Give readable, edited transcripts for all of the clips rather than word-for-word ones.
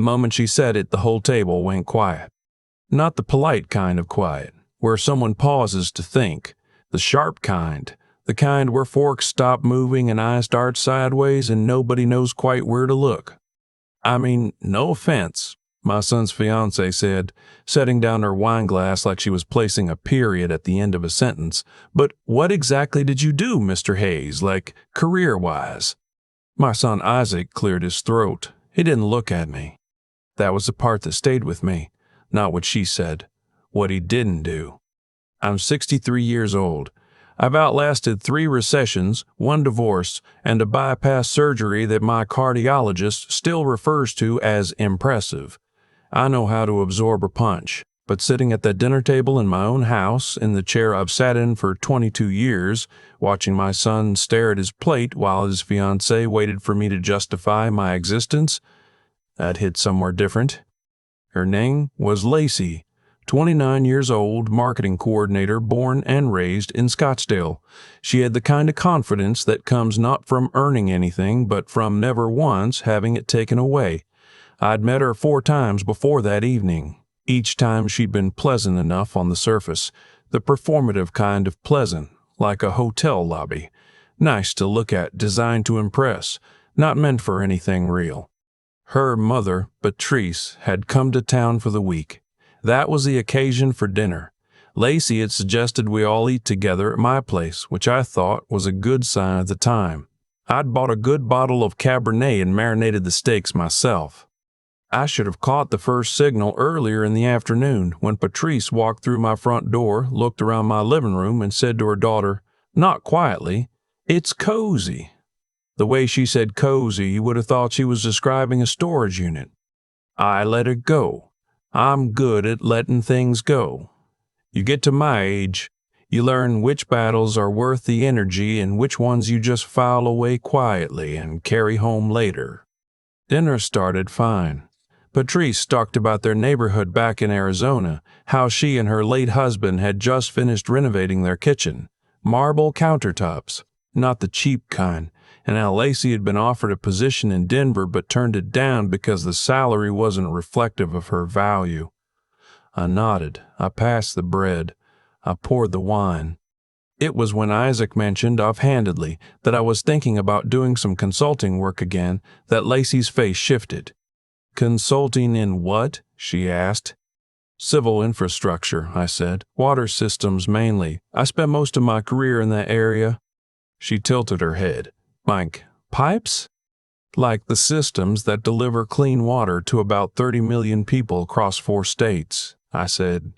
The moment she said it, the whole table went quiet. Not the polite kind of quiet, where someone pauses to think. The sharp kind. The kind where forks stop moving and eyes dart sideways and nobody knows quite where to look. I mean, no offense, my son's fiancée said, setting down her wine glass like she was placing a period at the end of a sentence. But what exactly did you do, Mr. Hayes, like career-wise? My son Isaac cleared his throat. He didn't look at me. That was the part that stayed with me, not what she said, what he didn't do. I'm 63 years old. I've outlasted 3 recessions, 1 divorce, and a bypass surgery that my cardiologist still refers to as impressive. I know how to absorb a punch, but sitting at that dinner table in my own house, in the chair I've sat in for 22 years, watching my son stare at his plate while his fiancée waited for me to justify my existence, that hit somewhere different. Her name was Lacey, 29 years old, marketing coordinator, born and raised in Scottsdale. She had the kind of confidence that comes not from earning anything, but from never once having it taken away. I'd met her 4 times before that evening. Each time she'd been pleasant enough on the surface, the performative kind of pleasant, like a hotel lobby. Nice to look at, designed to impress, not meant for anything real. Her mother, Patrice, had come to town for the week. That was the occasion for dinner. Lacey had suggested we all eat together at my place, which I thought was a good sign at the time. I'd bought a good bottle of Cabernet and marinated the steaks myself. I should have caught the first signal earlier in the afternoon when Patrice walked through my front door, looked around my living room, and said to her daughter, not quietly, "It's cozy." The way she said cozy, you would have thought she was describing a storage unit. I let it go. I'm good at letting things go. You get to my age, you learn which battles are worth the energy and which ones you just file away quietly and carry home later. Dinner started fine. Patrice talked about their neighborhood back in Arizona, how she and her late husband had just finished renovating their kitchen. Marble countertops, not the cheap kind, and how Lacey had been offered a position in Denver but turned it down because the salary wasn't reflective of her value. I nodded. I passed the bread. I poured the wine. It was when Isaac mentioned offhandedly that I was thinking about doing some consulting work again that Lacey's face shifted. Consulting in what? She asked. Civil infrastructure, I said. Water systems mainly. I spent most of my career in that area. She tilted her head. Like pipes? Like the systems that deliver clean water to about 30 million people across 4 states, I said.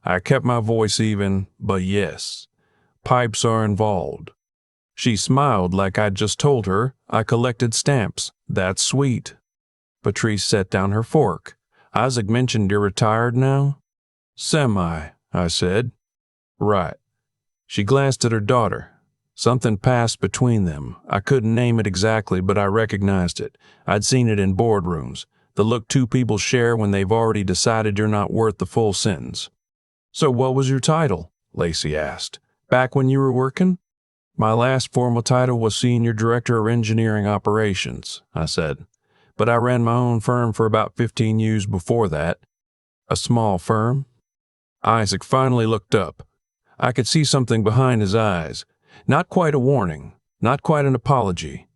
I kept my voice even, but yes, pipes are involved. She smiled like I'd just told her I collected stamps. That's sweet. Patrice set down her fork. Isaac mentioned you're retired now? Semi, I said. Right. She glanced at her daughter. Something passed between them. I couldn't name it exactly, but I recognized it. I'd seen it in boardrooms. The look 2 people share when they've already decided you're not worth the full sentence. So what was your title? Lacey asked. Back when you were working? My last formal title was Senior Director of Engineering Operations, I said. But I ran my own firm for about 15 years before that. A small firm? Isaac finally looked up. I could see something behind his eyes. Not quite a warning, not quite an apology.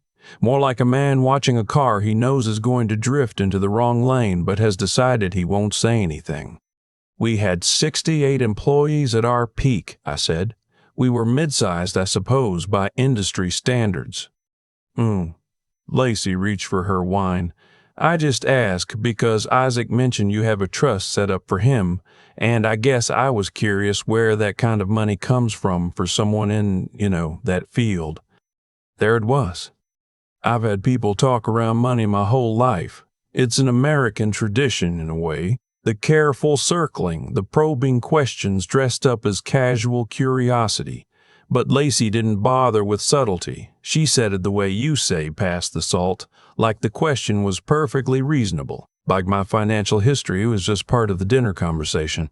More like a man watching a car he knows is going to drift into the wrong lane but has decided he won't say anything. We had 68 employees at our peak, I said. We were mid-sized, I suppose, by industry standards. Lacey reached for her wine. I just ask because Isaac mentioned you have a trust set up for him, and I guess I was curious where that kind of money comes from for someone in, that field. There it was. I've had people talk around money my whole life. It's an American tradition in a way. The careful circling, the probing questions dressed up as casual curiosity. But Lacey didn't bother with subtlety. She said it the way you say pass the salt, like the question was perfectly reasonable, like my financial history was just part of the dinner conversation.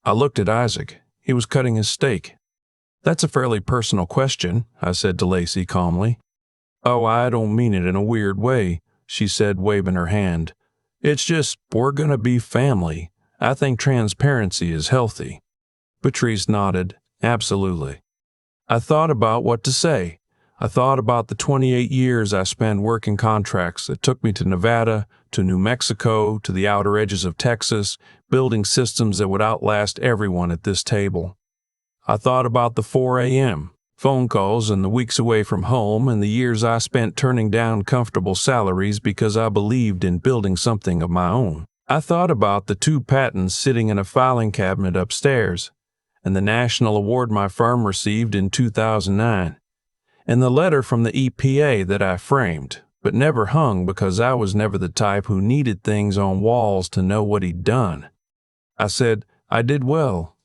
I looked at Isaac. He was cutting his steak. That's a fairly personal question, I said to Lacey calmly. Oh, I don't mean it in a weird way, she said, waving her hand. It's just, we're gonna be family. I think transparency is healthy. Patrice nodded. Absolutely. I thought about what to say. I thought about the 28 years I spent working contracts that took me to Nevada, to New Mexico, to the outer edges of Texas, building systems that would outlast everyone at this table. I thought about the 4 a.m. phone calls and the weeks away from home and the years I spent turning down comfortable salaries because I believed in building something of my own. I thought about the 2 patents sitting in a filing cabinet upstairs, and the national award my firm received in 2009. And the letter from the EPA that I framed, but never hung because I was never the type who needed things on walls to know what he'd done. I said, I did well.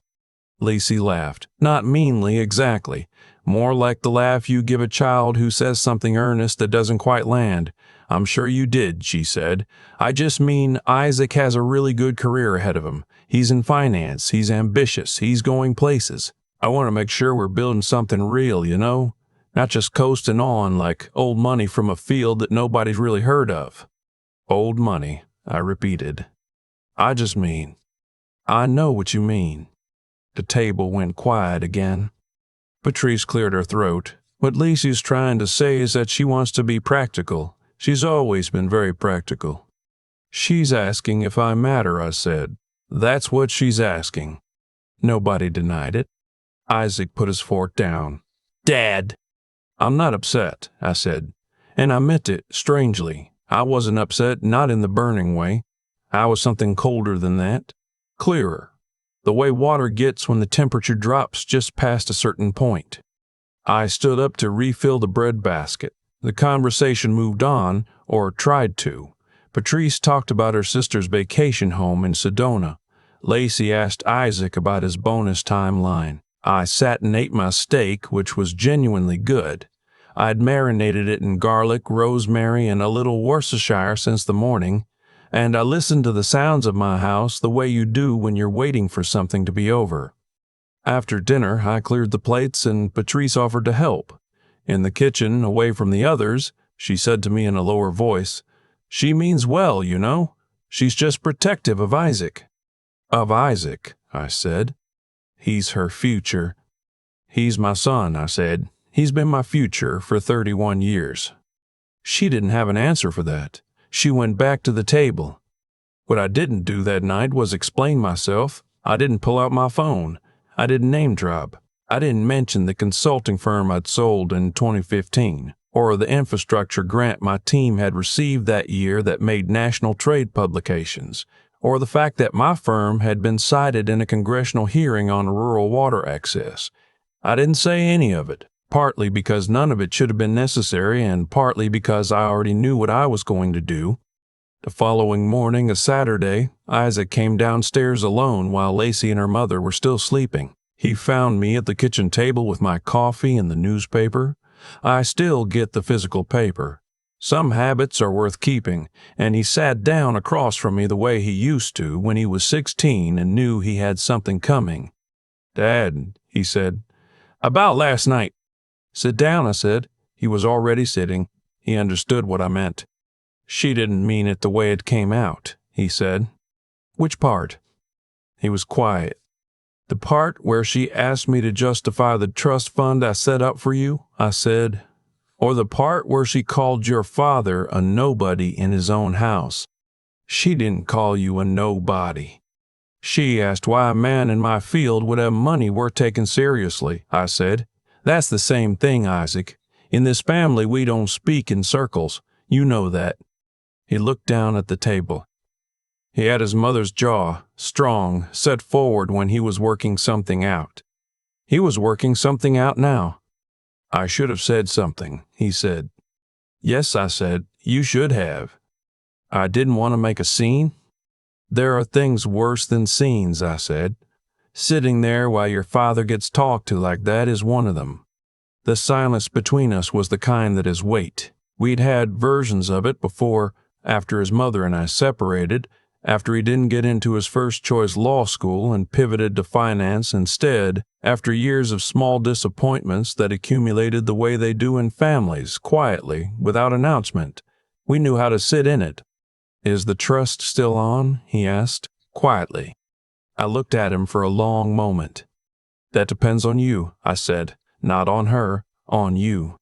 Lacey laughed. Not meanly, exactly. More like the laugh you give a child who says something earnest that doesn't quite land. I'm sure you did, she said. I just mean Isaac has a really good career ahead of him. He's in finance. He's ambitious. He's going places. I want to make sure we're building something real, you know? Not just coasting on like old money from a field that nobody's really heard of. Old money, I repeated. I just mean, I know what you mean. The table went quiet again. Patrice cleared her throat. What Lacey's trying to say is that she wants to be practical. She's always been very practical. She's asking if I matter, I said. That's what she's asking. Nobody denied it. Isaac put his fork down. Dad! I'm not upset, I said. And I meant it, strangely. I wasn't upset, not in the burning way. I was something colder than that. Clearer. The way water gets when the temperature drops just past a certain point. I stood up to refill the bread basket. The conversation moved on, or tried to. Patrice talked about her sister's vacation home in Sedona. Lacey asked Isaac about his bonus timeline. I sat and ate my steak, which was genuinely good. I'd marinated it in garlic, rosemary, and a little Worcestershire since the morning, and I listened to the sounds of my house the way you do when you're waiting for something to be over. After dinner, I cleared the plates and Patrice offered to help. In the kitchen, away from the others, she said to me in a lower voice, She means well, you know. She's just protective of Isaac. Of Isaac, I said. He's her future. He's my son, I said. He's been my future for 31 years. She didn't have an answer for that. She went back to the table. What I didn't do that night was explain myself. I didn't pull out my phone. I didn't name drop. I didn't mention the consulting firm I'd sold in 2015, or the infrastructure grant my team had received that year that made national trade publications, or the fact that my firm had been cited in a congressional hearing on rural water access. I didn't say any of it, partly because none of it should have been necessary and partly because I already knew what I was going to do. The following morning, a Saturday, Isaac came downstairs alone while Lacey and her mother were still sleeping. He found me at the kitchen table with my coffee and the newspaper. I still get the physical paper. Some habits are worth keeping, and he sat down across from me the way he used to when he was 16 and knew he had something coming. Dad, he said, about last night. Sit down, I said. He was already sitting. He understood what I meant. She didn't mean it the way it came out, he said. Which part? He was quiet. The part where she asked me to justify the trust fund I set up for you, I said. Or the part where she called your father a nobody in his own house. She didn't call you a nobody. She asked why a man in my field would have money worth taking seriously, I said. That's the same thing, Isaac. In this family, we don't speak in circles. You know that. He looked down at the table. He had his mother's jaw, strong, set forward when he was working something out. He was working something out now. I should have said something, he said. Yes, I said, you should have. I didn't want to make a scene. There are things worse than scenes, I said. Sitting there while your father gets talked to like that is one of them. The silence between us was the kind that is weight. We'd had versions of it before, after his mother and I separated, after he didn't get into his first choice law school and pivoted to finance instead, after years of small disappointments that accumulated the way they do in families, quietly, without announcement. We knew how to sit in it. Is the trust still on? He asked, quietly. I looked at him for a long moment. That depends on you, I said. Not on her, on you.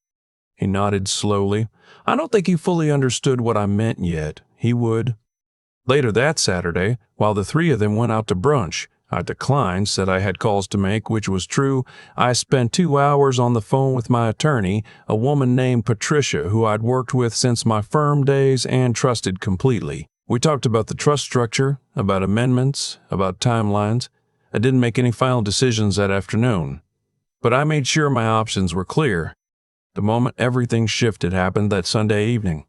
He nodded slowly. I don't think he fully understood what I meant yet. He would. Later that Saturday, while the three of them went out to brunch, I declined, said I had calls to make, which was true. I spent 2 hours on the phone with my attorney, a woman named Patricia, who I'd worked with since my firm days and trusted completely. We talked about the trust structure, about amendments, about timelines. I didn't make any final decisions that afternoon, but I made sure my options were clear. The moment everything shifted happened that Sunday evening.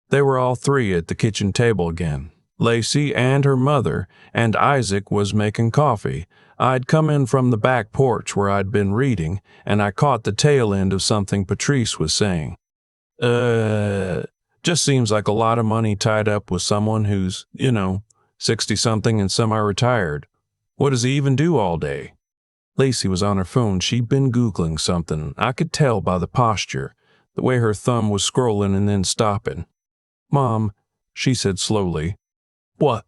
They were all three at the kitchen table again. Lacey and her mother, and Isaac was making coffee. I'd come in from the back porch where I'd been reading, and I caught the tail end of something Patrice was saying. Just seems like a lot of money tied up with someone who's, 60-something and semi-retired. What does he even do all day? Lacey was on her phone. She'd been Googling something. I could tell by the posture, the way her thumb was scrolling and then stopping. Mom, she said slowly. What?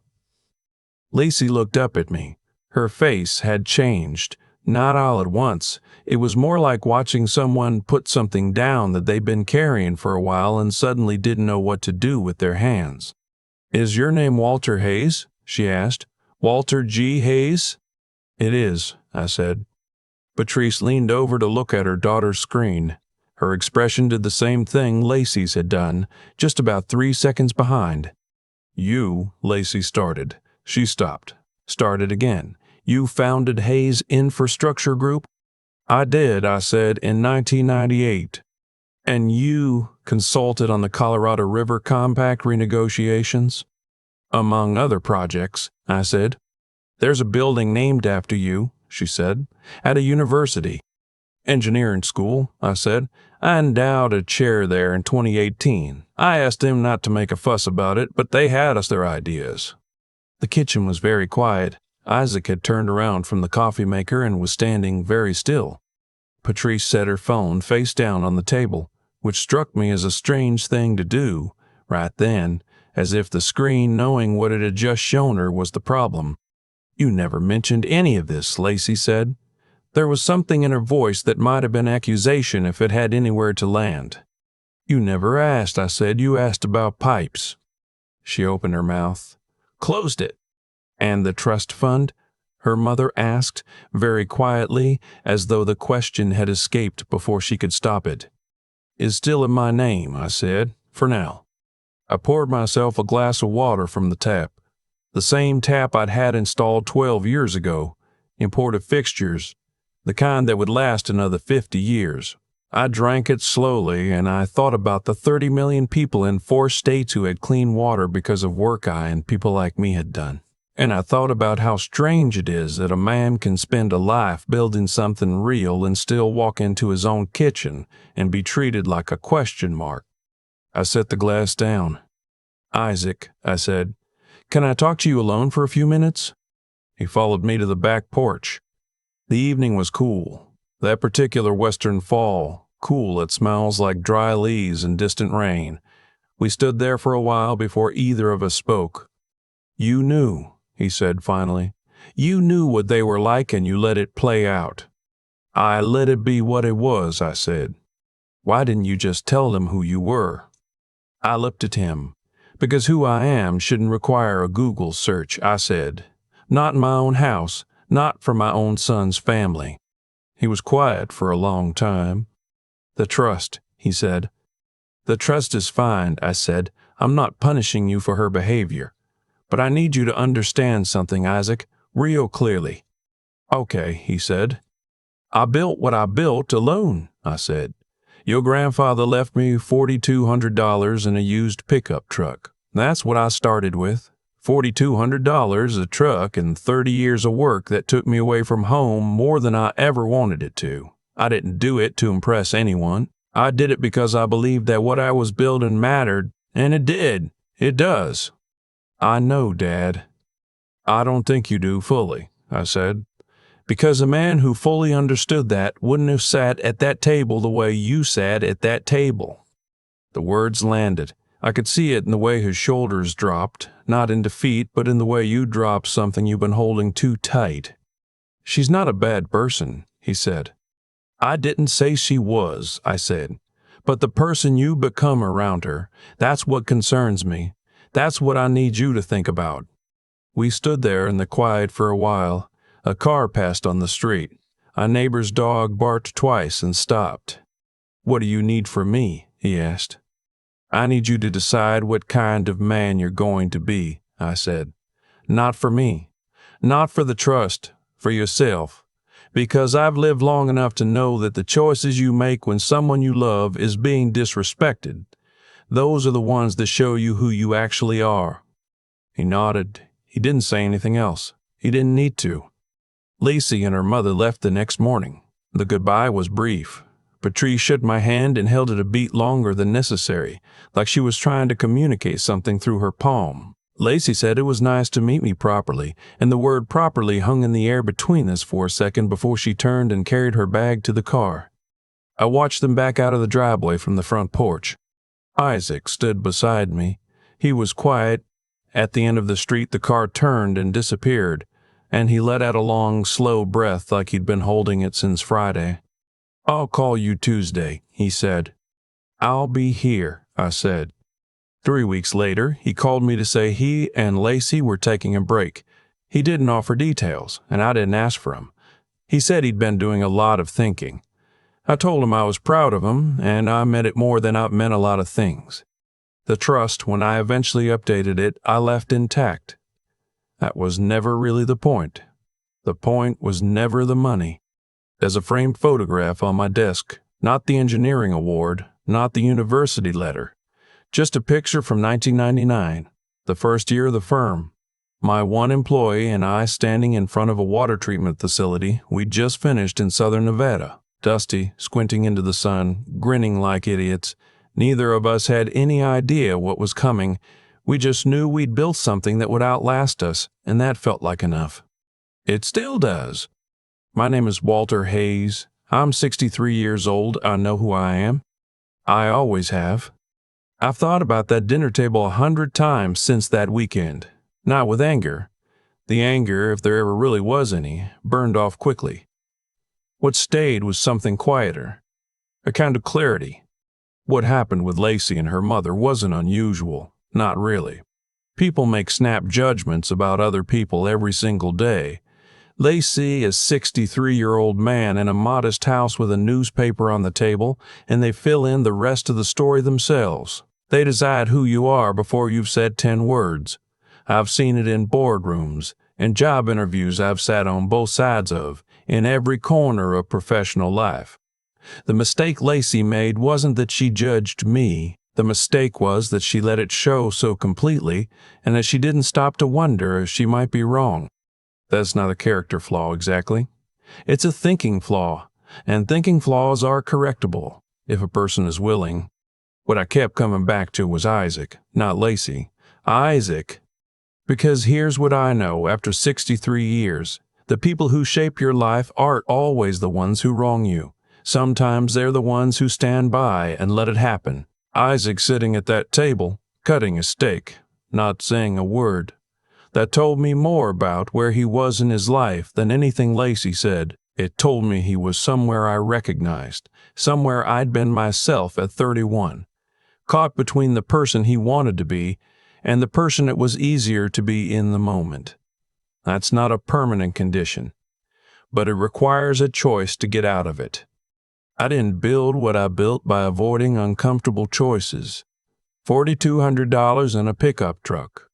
Lacey looked up at me. Her face had changed, not all at once. It was more like watching someone put something down that they'd been carrying for a while and suddenly didn't know what to do with their hands. Is your name Walter Hayes? She asked. Walter G. Hayes? It is, I said. Patrice leaned over to look at her daughter's screen. Her expression did the same thing Lacey's had done, just about 3 seconds behind. You, Lacey started. She stopped. Started again. You founded Hayes Infrastructure Group? I did, I said, in 1998. And you consulted on the Colorado River Compact renegotiations? Among other projects, I said. There's a building named after you, she said, at a university. Engineering school, I said. I endowed a chair there in 2018. I asked them not to make a fuss about it, but they had us their ideas. The kitchen was very quiet. Isaac had turned around from the coffee maker and was standing very still. Patrice set her phone face down on the table, which struck me as a strange thing to do, right then, as if the screen, knowing what it had just shown her, was the problem. You never mentioned any of this, Lacey said. There was something in her voice that might have been accusation if it had anywhere to land. You never asked, I said. You asked about pipes. She opened her mouth, closed it. And the trust fund? Her mother asked, very quietly, as though the question had escaped before she could stop it. Is still in my name, I said, for now. I poured myself a glass of water from the tap. The same tap I'd had installed 12 years ago. Imported fixtures, the kind that would last another 50 years. I drank it slowly, and I thought about the 30 million people in 4 states who had clean water because of work I and people like me had done. And I thought about how strange it is that a man can spend a life building something real and still walk into his own kitchen and be treated like a question mark. I set the glass down. Isaac, I said, can I talk to you alone for a few minutes? He followed me to the back porch. The evening was cool. That particular western fall, cool, it smells like dry leaves and distant rain. We stood there for a while before either of us spoke. You knew, he said finally. You knew what they were like and you let it play out. I let it be what it was, I said. Why didn't you just tell them who you were? I looked at him. Because who I am shouldn't require a Google search, I said. Not in my own house, not for my own son's family. He was quiet for a long time. The trust, he said. The trust is fine, I said. I'm not punishing you for her behavior. But I need you to understand something, Isaac, real clearly. Okay, he said. I built what I built alone, I said. Your grandfather left me $4,200 in a used pickup truck. That's what I started with. $4,200 a truck and 30 years of work that took me away from home more than I ever wanted it to. I didn't do it to impress anyone. I did it because I believed that what I was building mattered, and it did. It does. I know, Dad. I don't think you do fully, I said. Because a man who fully understood that wouldn't have sat at that table the way you sat at that table. The words landed. I could see it in the way his shoulders dropped, not in defeat, but in the way you drop something you've been holding too tight. "She's not a bad person," he said. "I didn't say she was," I said. "But the person you become around her, that's what concerns me. That's what I need you to think about." We stood there in the quiet for a while. A car passed on the street. A neighbor's dog barked twice and stopped. "What do you need from me?" he asked. "I need you to decide what kind of man you're going to be," I said. "Not for me. Not for the trust. For yourself. Because I've lived long enough to know that the choices you make when someone you love is being disrespected, those are the ones that show you who you actually are." He nodded. He didn't say anything else. He didn't need to. Lacey and her mother left the next morning. The goodbye was brief. Patrice shook my hand and held it a beat longer than necessary, like she was trying to communicate something through her palm. Lacey said it was nice to meet me properly, and the word properly hung in the air between us for a second before she turned and carried her bag to the car. I watched them back out of the driveway from the front porch. Isaac stood beside me. He was quiet. At the end of the street, the car turned and disappeared, and he let out a long, slow breath like he'd been holding it since Friday. "I'll call you Tuesday," he said. "I'll be here," I said. 3 weeks later, he called me to say he and Lacey were taking a break. He didn't offer details, and I didn't ask for them. He said he'd been doing a lot of thinking. I told him I was proud of him, and I meant it more than I've meant a lot of things. The trust, when I eventually updated it, I left intact. That was never really the point. The point was never the money. There's a framed photograph on my desk, not the engineering award, not the university letter. Just a picture from 1999, the first year of the firm. My one employee and I standing in front of a water treatment facility we'd just finished in southern Nevada, dusty, squinting into the sun, grinning like idiots. Neither of us had any idea what was coming. We just knew we'd built something that would outlast us, and that felt like enough. It still does. My name is Walter Hayes. I'm 63 years old. I know who I am. I always have. I've thought about that dinner table 100 times since that weekend. Not with anger. The anger, if there ever really was any, burned off quickly. What stayed was something quieter. A kind of clarity. What happened with Lacey and her mother wasn't unusual. Not really. People make snap judgments about other people every single day. Lacey is a 63-year-old man in a modest house with a newspaper on the table, and they fill in the rest of the story themselves. They decide who you are before you've said 10 words. I've seen it in boardrooms, in job interviews I've sat on both sides of, in every corner of professional life. The mistake Lacey made wasn't that she judged me. The mistake was that she let it show so completely, and that she didn't stop to wonder if she might be wrong. That's not a character flaw exactly. It's a thinking flaw, and thinking flaws are correctable, if a person is willing. What I kept coming back to was Isaac, not Lacey. Isaac. Because here's what I know after 63 years. The people who shape your life aren't always the ones who wrong you. Sometimes they're the ones who stand by and let it happen. Isaac sitting at that table, cutting a steak, not saying a word. That told me more about where he was in his life than anything Lacey said. It told me he was somewhere I recognized, somewhere I'd been myself at 31. Caught between the person he wanted to be and the person it was easier to be in the moment. That's not a permanent condition, but it requires a choice to get out of it. I didn't build what I built by avoiding uncomfortable choices. $4,200 and a pickup truck.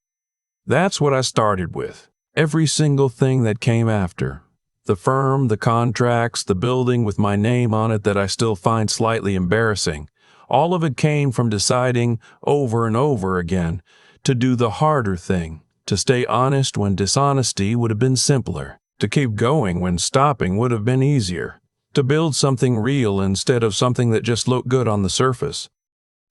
That's what I started with. Every single thing that came after. The firm, the contracts, the building with my name on it that I still find slightly embarrassing. All of it came from deciding over and over again to do the harder thing, to stay honest when dishonesty would have been simpler, to keep going when stopping would have been easier, to build something real instead of something that just looked good on the surface.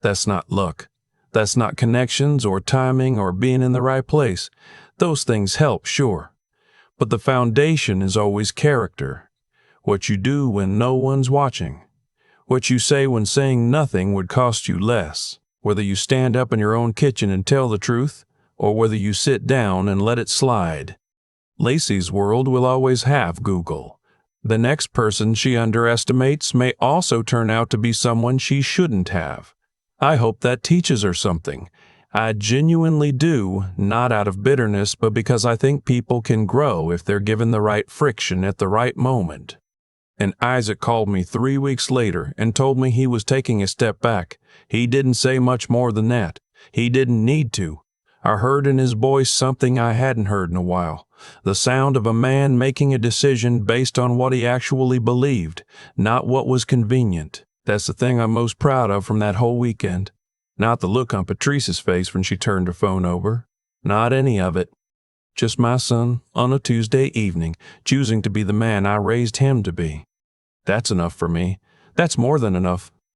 That's not luck. That's not connections or timing or being in the right place. Those things help, sure. But the foundation is always character. What you do when no one's watching. What you say when saying nothing would cost you less. whether you stand up in your own kitchen and tell the truth, or whether you sit down and let it slide. Lacey's world will always have Google. The next person she underestimates may also turn out to be someone she shouldn't have. I hope that teaches her something. I genuinely do, not out of bitterness, but because I think people can grow if they're given the right friction at the right moment. And Isaac called me 3 weeks later and told me he was taking a step back. He didn't say much more than that. He didn't need to. I heard in his voice something I hadn't heard in a while. The sound of a man making a decision based on what he actually believed, not what was convenient. That's the thing I'm most proud of from that whole weekend. Not the look on Patrice's face when she turned her phone over. Not any of it. Just my son, on a Tuesday evening, choosing to be the man I raised him to be. That's enough for me. That's more than enough.